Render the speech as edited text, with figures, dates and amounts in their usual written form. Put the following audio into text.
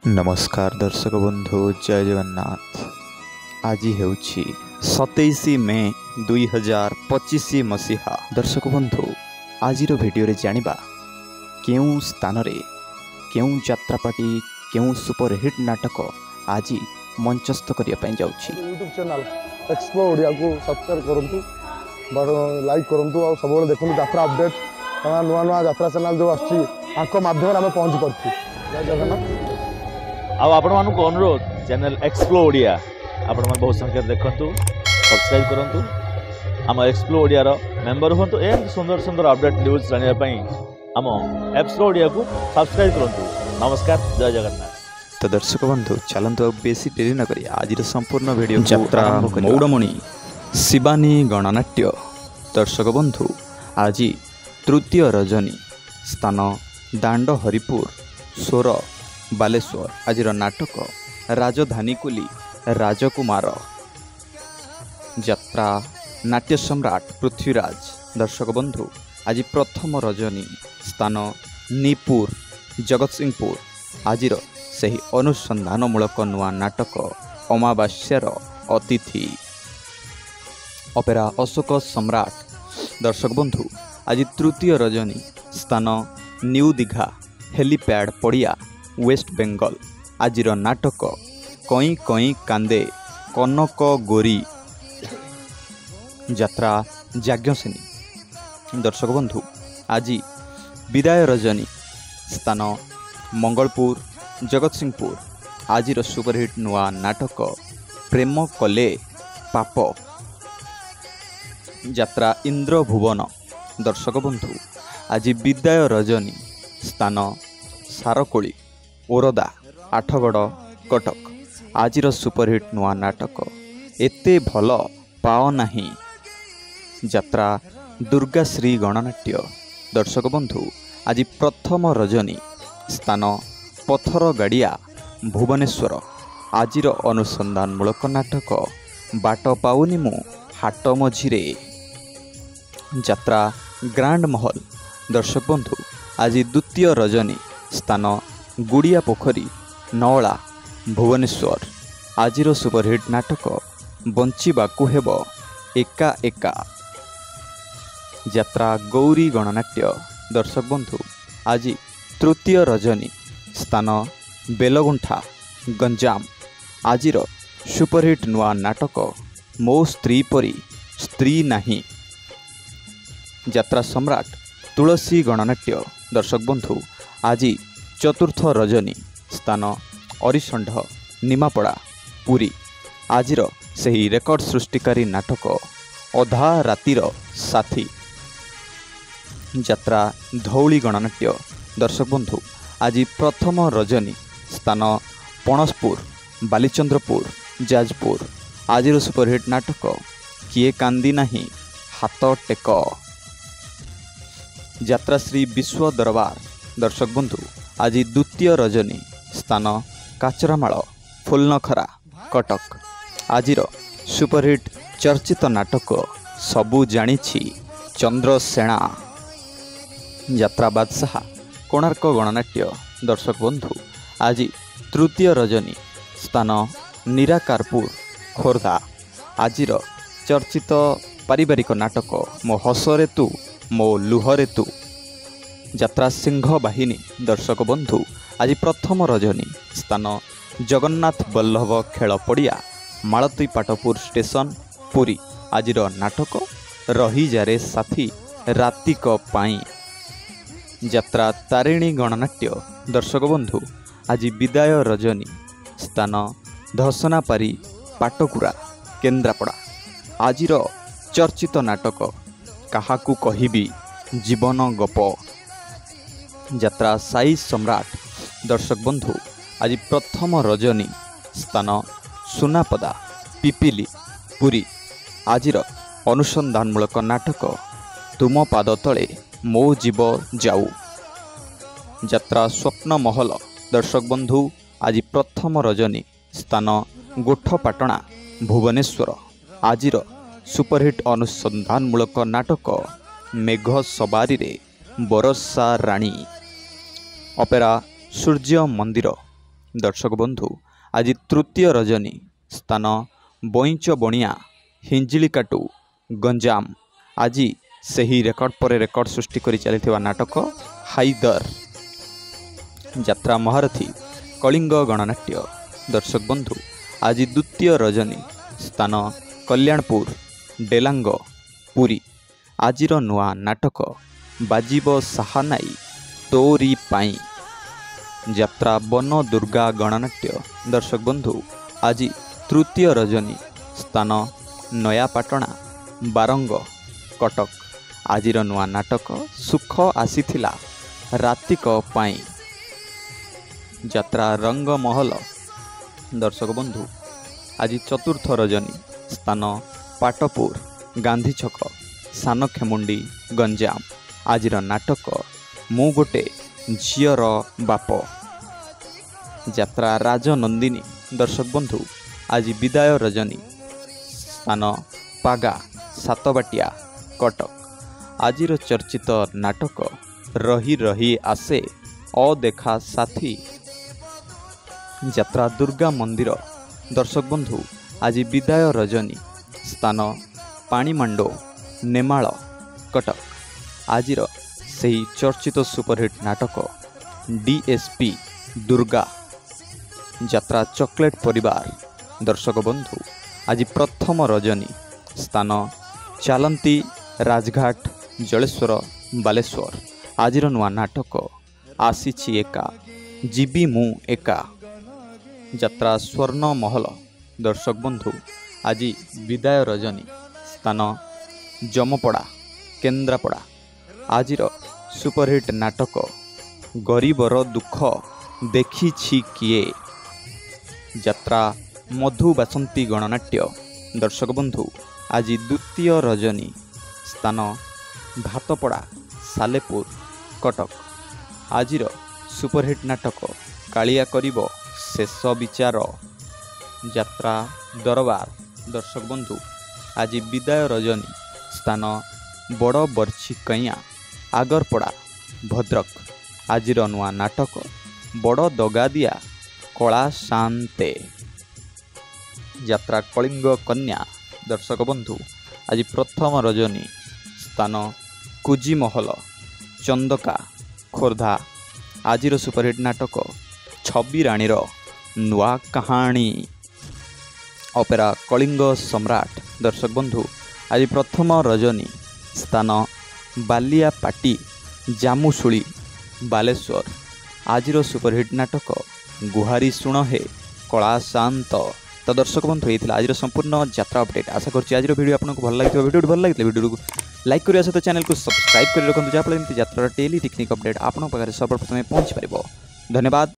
नमस्कार दर्शक बंधु जय जगन्नाथ। आज हेउछि 27 मे 2025 मसीहा। दर्शक बंधु आज वीडियो रे जानिबा केउं स्थान रे केउं यात्रापाटी केउं सुपरहिट नाटक आज मंचस्थ करिया पई जाउछि। यूट्यूब चैनल एक्सप्लो ओडिया को सब्सक्राइब करंतु लाइक करंतु और सब देखु यात्रा अपडेट नुआ नुआ यात्रा चैनल जो आछि आंको माध्यम आम पहुँची पार्छु। जय जगन्नाथ। आपण मानक अनुरोध चैनल एक्सप्लो ओडिया आपण मन बहुत संख्या देखंतु सब्सक्राइब करंतु आम एक्सप्लो ओडिया रो मेंबर होंतु एंड सुंदर सुंदर अपडेट न्यूज जानिया पई आम एक्सप्लो ओडिया को सब्सक्राइब करंतु। नमस्कार जय जगन्नाथ। तो दर्शक बंधु चलंतु बेसी देरी न करी आज संपूर्ण वीडियो यात्रा मौड़मणि शिवानी गणनाट्य। दर्शक बंधु आज तृतीय रजनी स्थान दांड हरिपुर सोर बालेश्वर। आज नाटक राजधानी कुली राजकुमार यात्रा नाट्य सम्राट पृथ्वीराज। दर्शक बंधु आज प्रथम रजनी स्थान नीपुर जगतसिंहपुर। आज सही अनुसंधानमूलक नुआ नाटक अमावास्यार अतिथि अपेरा अशोक सम्राट। दर्शक बंधु आज तृतीय रजनी स्थान न्यू दीघा हेलीपैड पड़िया वेस्ट बेंगल। आज नाटक कई कई कांदे कनक गोरी यात्रा जाज्ञसेनी। दर्शक बंधु आज विदाय रजनी स्थान मंगलपुर जगतसिंहपुर। आज सुपरहिट नुआ नाटक प्रेम कले पाप यात्रा इंद्र भुवन। दर्शक बंधु आज विदाय रजनी स्थान सारकोली ओरदा आठगड़ कटक। आज सुपरहिट नुआ नाटक एते भल पाओ नाही यात्रा दुर्गाश्री गणनाट्य। दर्शक बंधु आज प्रथम रजनी स्थान पथर गाड़िया भुवनेश्वर। आज अनुसंधानमूलक नाटक बाट पाउनी मु हाट मझिरे यात्रा ग्रांड महल। दर्शक बंधु आज द्वितीय रजनी स्थान गुड़िया पोखरी नौला भुवनेश्वर। आज सुपरहिट नाटक बंचिबाकु हेबो एका एका यात्रा गौरी गणनाट्य। दर्शक बंधु आज तृतीय रजनी स्थान बेलगुंठा गंजाम। आज सुपरहिट नुआ नाटक मो स्त्री परी स्त्री नाही यात्रा सम्राट तुलसी गणनाट्य। दर्शक बंधु आज चतुर्थ रजनी स्थान अरिषंढ निमापड़ा पुरी। आज सही रेकर्ड सृष्टिकारी नाटक अधा रातिर साथी यात्रा धौली गणनाट्य। दर्शक बंधु आज प्रथम रजनी स्थान पणसपुर बालीचंद्रपुर जाजपुर। आज सुपरहिट नाटक किए कांदी नाही हाथ टेक यात्रा श्री विश्व दरबार। दर्शक बंधु आज द्वितीय रजनी स्थान काचरामाल फुलनखरा कटक। आज सुपरहिट चर्चित नाटक सबु जानिछि चंद्रसेना यात्रा बादशाह कोणार्क गणनाट्य। दर्शक बंधु आज तृतीय रजनी स्थान निराकारपुर खोर्धा। आज चर्चित पारिवारिक नाटक मो हसरे तू मो लुहरे तू यात्रा सिंह बाहिनी। दर्शक बंधु आज प्रथम रजनी स्थान जगन्नाथ बल्लभ खेल पड़िया मालती पाटपुर स्टेशन पुरी। आज नाटक रही जारे साथी रातिक पाई यात्रा तारिणी गणनाट्य। दर्शक बंधु आज विदाय रजनी स्थान धसनापारी पाटकुरा केन्द्रापड़ा। आज चर्चित नाटक काहाकू कहिबी जीवन गप यात्रा साई सम्राट। दर्शक बंधु आज प्रथम रजनी स्थान सुनापदा पिपिली पुरी। आज अनुसंधानमूलक नाटक तुम पाद तले मो जीव जाऊ यात्रा स्वप्न महल। दर्शक बंधु आज प्रथम रजनी स्थान गोठपाटଣା भुवनेश्वर। आज सुपरहिट अनुसंधानमूलक नाटक मेघ सवारी रे बरसा राणी अपेरा सूर्य मंदिर। दर्शक बंधु आज तृतीय रजनी स्थान बईच बणिया हिंजिलिकाटू गंजाम आज सही रेकर्ड पर रेकर्ड सृष्टि कर चली नाटक हाइदर यात्रा महारथी कलिंग गणनाट्य। दर्शक बंधु आज द्वितीय रजनी स्थान कल्याणपुर डेलांग पुरी आजिर नुआ नाटक बाजिब साहानाई तोरी पाई यात्रा वन दुर्गा गणनाट्य। दर्शक बंधु आज तृतीय रजनी स्थान नयापाटना बारंग कटक आजिर नुआ नाटक सुख आसीथिला रातिक पाई यात्रा रंग महल। दर्शक बंधु आज चतुर्थ रजनी स्थान पाटपुर गांधी छक सान खेमुंडी गंजाम आजिर नाटक मु गोटे झीर बाप यात्रा राजनंदिनी। दर्शक बंधु आज विदाय रजनी स्थान पागा सातबाटिया कटक आजिर चर्चित नाटक रही रही आसे अदेखा साथी यात्रा दुर्गा मंदिर। दर्शक बंधु आज विदाय रजनी स्थान पाणीमांडो नेमाल कटक आजिर सही चर्चित सुपरहिट नाटक डीएसपी दुर्गा यात्रा चॉकलेट परिवार। दर्शक बंधु आज प्रथम रजनी स्थान चालंती राजघाट जलेश्वर बालेश्वर आजिर नुआ नाटक आसीछि एका जीबी मु एका यात्रा स्वर्ण महल। दर्शक बंधु आज विदाय रजनी स्थान जमपड़ा केन्द्रापड़ा आजिर सुपरहिट नाटक गरीबर दुख देखिछि किए यात्रा मधु बासंती गणनाट्य। दर्शक बंधु आज द्वितीय रजनी स्थान भातपड़ा सालेपुर कटक आजिर सुपरहिट नाटक कालिया करिब शेष विचार यात्रा दरबार। दर्शक बंधु आज विदाय रजनी स्थान बड़ बर्छी कैया आगरपड़ा भद्रक आजिर नुआ नाटक बड़ दगादिया कला शांते यात्रा कलिंग कन्या। दर्शक बंधु आज प्रथम रजनी स्थान कुजी महल चंदका खोर्धा आजिर सुपरहिट नाटक छबी राणीर नुआ कहानी ऑपेरा कलिंग सम्राट। दर्शक बंधु आज प्रथम रजनी स्थान बालियापाटी जामुशुली बालेश्वर आजिर सुपरहिट नाटक गुहारी शुण हे कला शांत। तो दर्शक बंधु ये आज संपूर्ण यात्रा अपडेट आशा करुँच आज वीडियो आपको भल लगी वीडियो भल लगी वीडियो को लाइक करिया सहित चैनल को सब्सक्राइब कर रखुँ जहाँफल यात्रा डेली टेक्निक अपडेट आपन पाखे सर्वप्रथमे पहुँची पार। धन्यवाद।